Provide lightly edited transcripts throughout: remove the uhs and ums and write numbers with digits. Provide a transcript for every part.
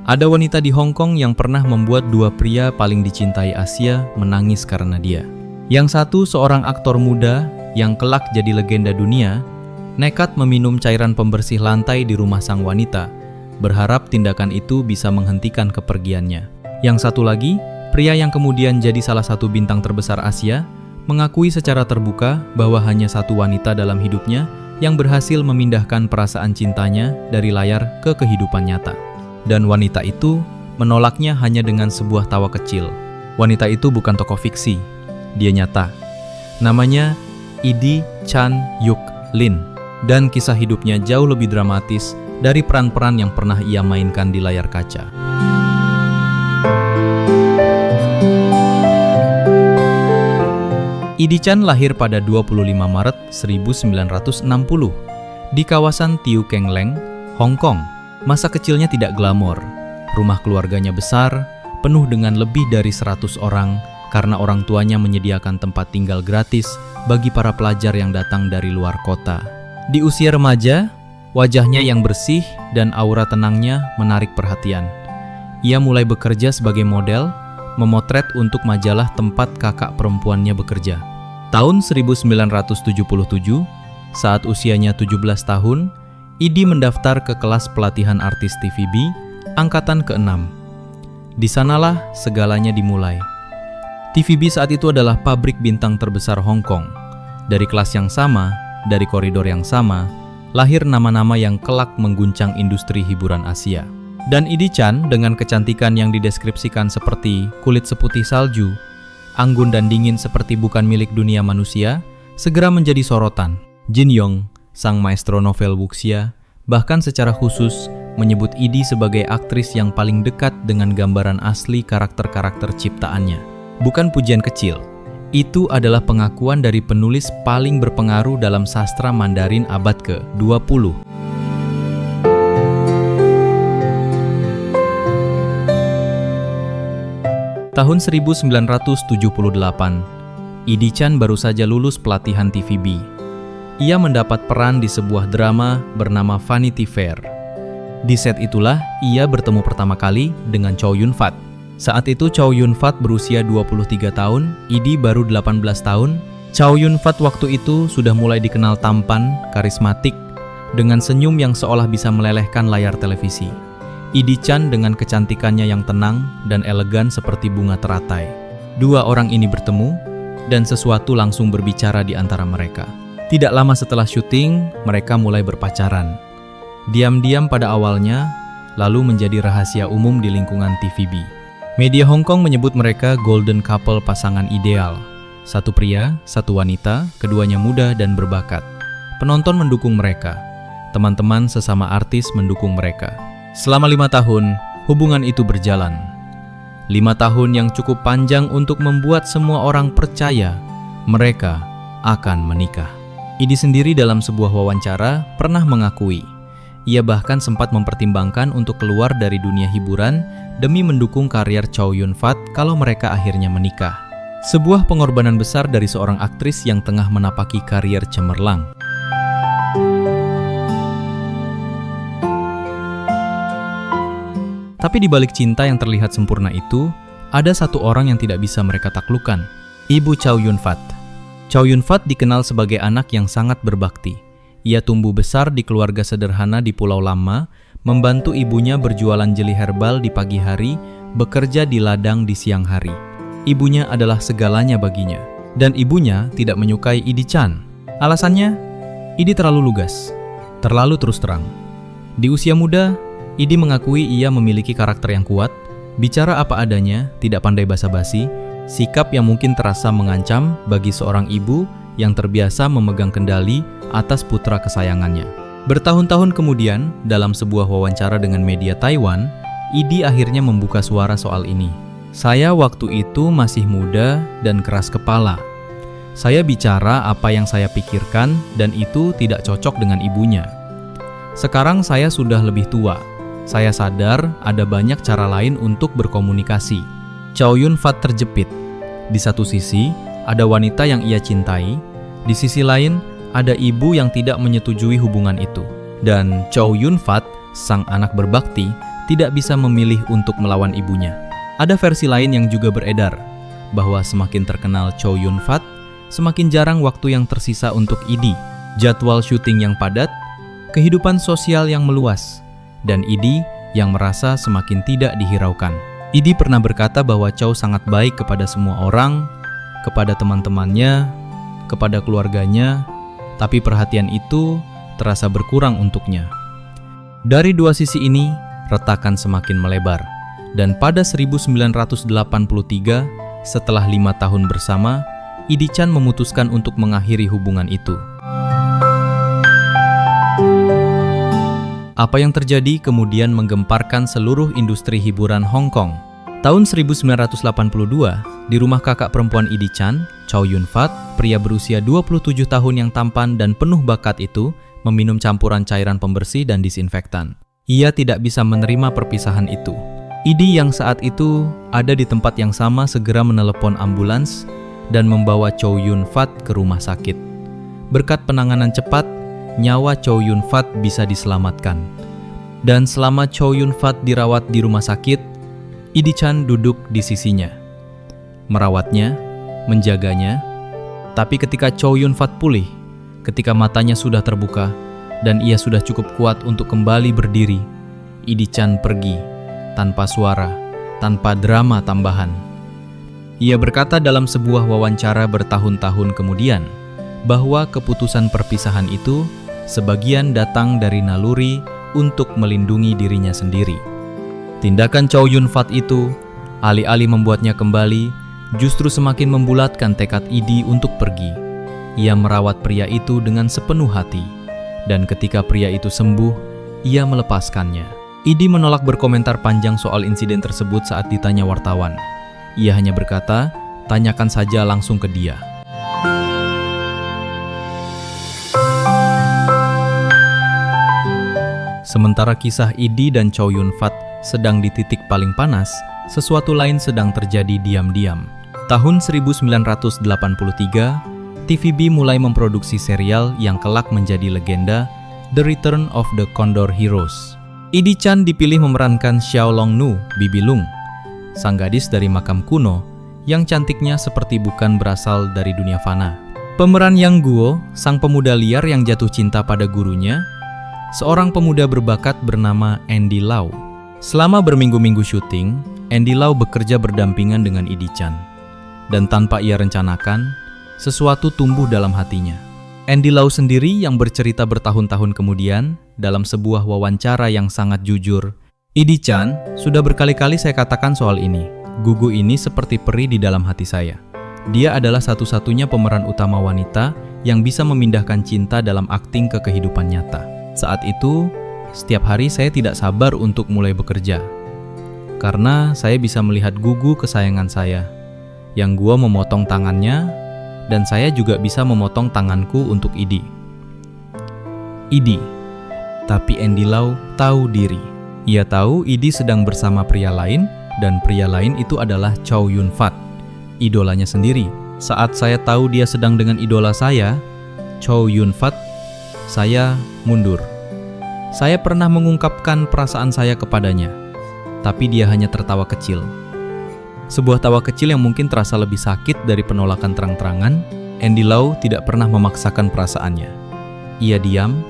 Ada wanita di Hong Kong yang pernah membuat dua pria paling dicintai Asia menangis karena dia. Yang satu seorang aktor muda yang kelak jadi legenda dunia, nekat meminum cairan pembersih lantai di rumah sang wanita, berharap tindakan itu bisa menghentikan kepergiannya. Yang satu lagi, pria yang kemudian jadi salah satu bintang terbesar Asia, mengakui secara terbuka bahwa hanya satu wanita dalam hidupnya yang berhasil memindahkan perasaan cintanya dari layar ke kehidupan nyata. Dan wanita itu menolaknya hanya dengan sebuah tawa kecil. Wanita itu bukan tokoh fiksi, dia nyata. Namanya Edi Chan Yuk Lin, dan kisah hidupnya jauh lebih dramatis dari peran-peran yang pernah ia mainkan di layar kaca. Edi Chan lahir pada 25 Maret 1960 di kawasan Tiu Keng Leng, Hong Kong. Masa kecilnya tidak glamor. Rumah keluarganya besar, penuh dengan lebih dari 100 orang karena orang tuanya menyediakan tempat tinggal gratis bagi para pelajar yang datang dari luar kota. Di usia remaja, wajahnya yang bersih dan aura tenangnya menarik perhatian. Ia mulai bekerja sebagai model, memotret untuk majalah tempat kakak perempuannya bekerja. Tahun 1977, saat usianya 17 tahun, Edi mendaftar ke kelas pelatihan artis TVB, angkatan ke-6. Di sanalah segalanya dimulai. TVB saat itu adalah pabrik bintang terbesar Hong Kong. Dari kelas yang sama, dari koridor yang sama, lahir nama-nama yang kelak mengguncang industri hiburan Asia. Dan Edi Chan dengan kecantikan yang dideskripsikan seperti kulit seputih salju, anggun dan dingin seperti bukan milik dunia manusia, segera menjadi sorotan. Jin Yong, sang maestro novel wuxia, bahkan secara khusus menyebut Edi sebagai aktris yang paling dekat dengan gambaran asli karakter-karakter ciptaannya. Bukan pujian kecil, itu adalah pengakuan dari penulis paling berpengaruh dalam sastra Mandarin abad ke-20. Tahun 1978, Edi Chan baru saja lulus pelatihan TVB. Ia mendapat peran di sebuah drama bernama Vanity Fair. Di set itulah ia bertemu pertama kali dengan Chow Yun Fat. Saat itu Chow Yun Fat berusia 23 tahun, Edi baru 18 tahun. Chow Yun Fat waktu itu sudah mulai dikenal tampan, karismatik, dengan senyum yang seolah bisa melelehkan layar televisi. Edi Chan dengan kecantikannya yang tenang dan elegan seperti bunga teratai. Dua orang ini bertemu, dan sesuatu langsung berbicara di antara mereka. Tidak lama setelah syuting, mereka mulai berpacaran. Diam-diam pada awalnya, lalu menjadi rahasia umum di lingkungan TVB. Media Hong Kong menyebut mereka golden couple, pasangan ideal. Satu pria, satu wanita, keduanya muda dan berbakat. Penonton mendukung mereka. Teman-teman sesama artis mendukung mereka. Selama 5 tahun, hubungan itu berjalan. 5 tahun yang cukup panjang untuk membuat semua orang percaya mereka akan menikah. Edi sendiri dalam sebuah wawancara pernah mengakui, ia bahkan sempat mempertimbangkan untuk keluar dari dunia hiburan demi mendukung karier Chow Yun Fat kalau mereka akhirnya menikah. Sebuah pengorbanan besar dari seorang aktris yang tengah menapaki karier cemerlang. Tapi di balik cinta yang terlihat sempurna itu, ada satu orang yang tidak bisa mereka taklukkan, Ibu Chow Yun Fat. Chow Yun Fat dikenal sebagai anak yang sangat berbakti. Ia tumbuh besar di keluarga sederhana di Pulau Lama, membantu ibunya berjualan jeli herbal di pagi hari, bekerja di ladang di siang hari. Ibunya adalah segalanya baginya, dan ibunya tidak menyukai Edi Chan. Alasannya, Edi terlalu lugas, terlalu terus terang. Di usia muda, Edi mengakui ia memiliki karakter yang kuat, bicara apa adanya, tidak pandai basa-basi, sikap yang mungkin terasa mengancam bagi seorang ibu yang terbiasa memegang kendali atas putra kesayangannya. Bertahun-tahun kemudian, dalam sebuah wawancara dengan media Taiwan, Edi akhirnya membuka suara soal ini. Saya waktu itu masih muda dan keras kepala. Saya bicara apa yang saya pikirkan dan itu tidak cocok dengan ibunya. Sekarang saya sudah lebih tua. Saya sadar ada banyak cara lain untuk berkomunikasi. Chow Yun Fat terjepit. Di satu sisi, ada wanita yang ia cintai. Di sisi lain, ada ibu yang tidak menyetujui hubungan itu. Dan Chow Yun Fat, sang anak berbakti, tidak bisa memilih untuk melawan ibunya. Ada versi lain yang juga beredar, bahwa semakin terkenal Chow Yun-fat, semakin jarang waktu yang tersisa untuk Idi, jadwal syuting yang padat, kehidupan sosial yang meluas, dan Idi yang merasa semakin tidak dihiraukan. Idi pernah berkata bahwa Chow sangat baik kepada semua orang, kepada teman-temannya, kepada keluarganya, tapi perhatian itu terasa berkurang untuknya. Dari dua sisi ini, retakan semakin melebar, dan pada 1983, setelah 5 tahun bersama, Idi Chan memutuskan untuk mengakhiri hubungan itu. Apa yang terjadi kemudian menggemparkan seluruh industri hiburan Hong Kong. Tahun 1982, di rumah kakak perempuan Idi Chan, Chow Yun-fat, pria berusia 27 tahun yang tampan dan penuh bakat itu, meminum campuran cairan pembersih dan disinfektan. Ia tidak bisa menerima perpisahan itu. Idi yang saat itu ada di tempat yang sama segera menelepon ambulans dan membawa Chow Yun-fat ke rumah sakit. Berkat penanganan cepat, nyawa Chow Yun-fat bisa diselamatkan. Dan selama Chow Yun-fat dirawat di rumah sakit, Idi Chan duduk di sisinya, merawatnya, menjaganya. Tapi ketika Chow Yun-fat pulih, ketika matanya sudah terbuka, dan ia sudah cukup kuat untuk kembali berdiri, Idi Chan pergi, tanpa suara, tanpa drama tambahan. Ia berkata dalam sebuah wawancara bertahun-tahun kemudian, bahwa keputusan perpisahan itu sebagian datang dari naluri untuk melindungi dirinya sendiri. Tindakan Chow Yun-fat itu, alih-alih membuatnya kembali, justru semakin membulatkan tekad Idi untuk pergi. Ia merawat pria itu dengan sepenuh hati. Dan ketika pria itu sembuh, ia melepaskannya. Idi menolak berkomentar panjang soal insiden tersebut saat ditanya wartawan. Ia hanya berkata, tanyakan saja langsung ke dia. Sementara kisah Idi dan Chow Yun-fat sedang di titik paling panas, sesuatu lain sedang terjadi diam-diam. Tahun 1983, TVB mulai memproduksi serial yang kelak menjadi legenda, The Return of the Condor Heroes. Idi Chan dipilih memerankan Xiao Long Nu, Bibi Lung, sang gadis dari makam kuno yang cantiknya seperti bukan berasal dari dunia fana. Pemeran Yang Guo, sang pemuda liar yang jatuh cinta pada gurunya, seorang pemuda berbakat bernama Andy Lau. Selama berminggu-minggu syuting, Andy Lau bekerja berdampingan dengan Idi Chan. Dan tanpa ia rencanakan, sesuatu tumbuh dalam hatinya. Andy Lau sendiri yang bercerita bertahun-tahun kemudian, dalam sebuah wawancara yang sangat jujur, Idi Chan, sudah berkali-kali saya katakan soal ini. Gugu ini seperti peri di dalam hati saya. Dia adalah satu-satunya pemeran utama wanita yang bisa memindahkan cinta dalam akting ke kehidupan nyata. Saat itu, setiap hari saya tidak sabar untuk mulai bekerja. Karena saya bisa melihat Gugu kesayangan saya, yang gua memotong tangannya, dan saya juga bisa memotong tanganku untuk Idi. Tapi Andy Lau tahu diri. Ia tahu Idi sedang bersama pria lain, dan pria lain itu adalah Chow Yun-fat, idolanya sendiri. Saat saya tahu dia sedang dengan idola saya, Chow Yun-fat, saya mundur. Saya pernah mengungkapkan perasaan saya kepadanya, tapi dia hanya tertawa kecil. Sebuah tawa kecil yang mungkin terasa lebih sakit dari penolakan terang-terangan. Andy Lau tidak pernah memaksakan perasaannya. Ia diam,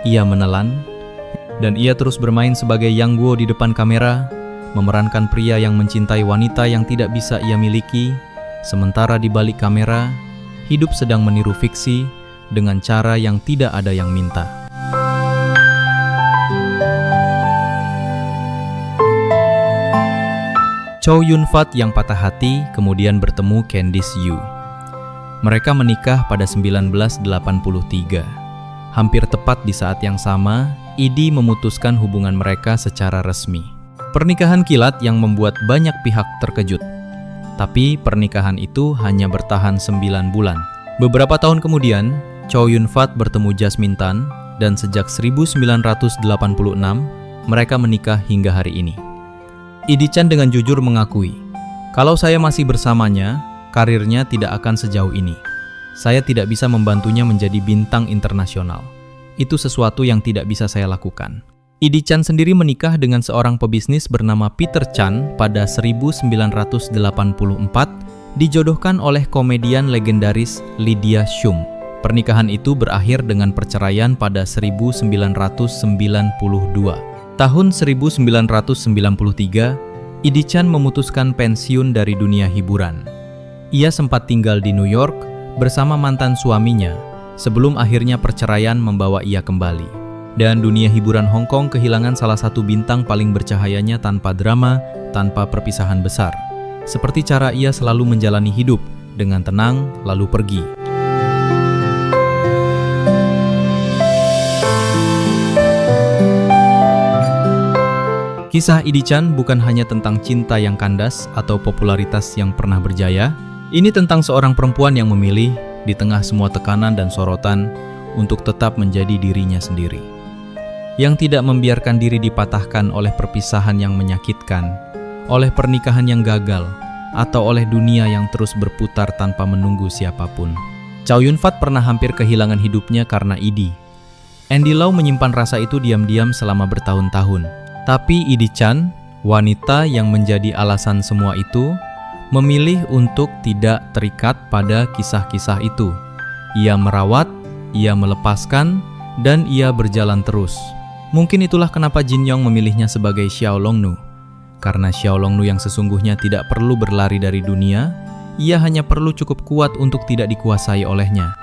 ia menelan, dan ia terus bermain sebagai Yang Guo di depan kamera, memerankan pria yang mencintai wanita yang tidak bisa ia miliki, sementara di balik kamera, hidup sedang meniru fiksi dengan cara yang tidak ada yang minta. Chow Yun-fat yang patah hati kemudian bertemu Candice Yu. Mereka menikah pada 1983. Hampir tepat di saat yang sama, Idi memutuskan hubungan mereka secara resmi. Pernikahan kilat yang membuat banyak pihak terkejut. Tapi pernikahan itu hanya bertahan 9 bulan. Beberapa tahun kemudian, Chow Yun-fat bertemu Jasmine Tan, dan sejak 1986, mereka menikah hingga hari ini. Idi Chan dengan jujur mengakui, kalau saya masih bersamanya, karirnya tidak akan sejauh ini. Saya tidak bisa membantunya menjadi bintang internasional. Itu sesuatu yang tidak bisa saya lakukan. Idi Chan sendiri menikah dengan seorang pebisnis bernama Peter Chan pada 1984, dijodohkan oleh komedian legendaris Lydia Shum. Pernikahan itu berakhir dengan perceraian pada 1992. Tahun 1993, Idi Chan memutuskan pensiun dari dunia hiburan. Ia sempat tinggal di New York bersama mantan suaminya, sebelum akhirnya perceraian membawa ia kembali. Dan dunia hiburan Hong Kong kehilangan salah satu bintang paling bercahayanya tanpa drama, tanpa perpisahan besar. Seperti cara ia selalu menjalani hidup, dengan tenang lalu pergi. Kisah Idi Chan bukan hanya tentang cinta yang kandas atau popularitas yang pernah berjaya. Ini tentang seorang perempuan yang memilih, di tengah semua tekanan dan sorotan, untuk tetap menjadi dirinya sendiri. Yang tidak membiarkan diri dipatahkan oleh perpisahan yang menyakitkan, oleh pernikahan yang gagal, atau oleh dunia yang terus berputar tanpa menunggu siapapun. Chow Yun Fat pernah hampir kehilangan hidupnya karena Idi. Andy Lau menyimpan rasa itu diam-diam selama bertahun-tahun. Tapi Idi Chan, wanita yang menjadi alasan semua itu, memilih untuk tidak terikat pada kisah-kisah itu. Ia merawat, ia melepaskan, dan ia berjalan terus. Mungkin itulah kenapa Jin Yong memilihnya sebagai Xiao Long Nu. Karena Xiao Long Nu yang sesungguhnya tidak perlu berlari dari dunia, ia hanya perlu cukup kuat untuk tidak dikuasai olehnya.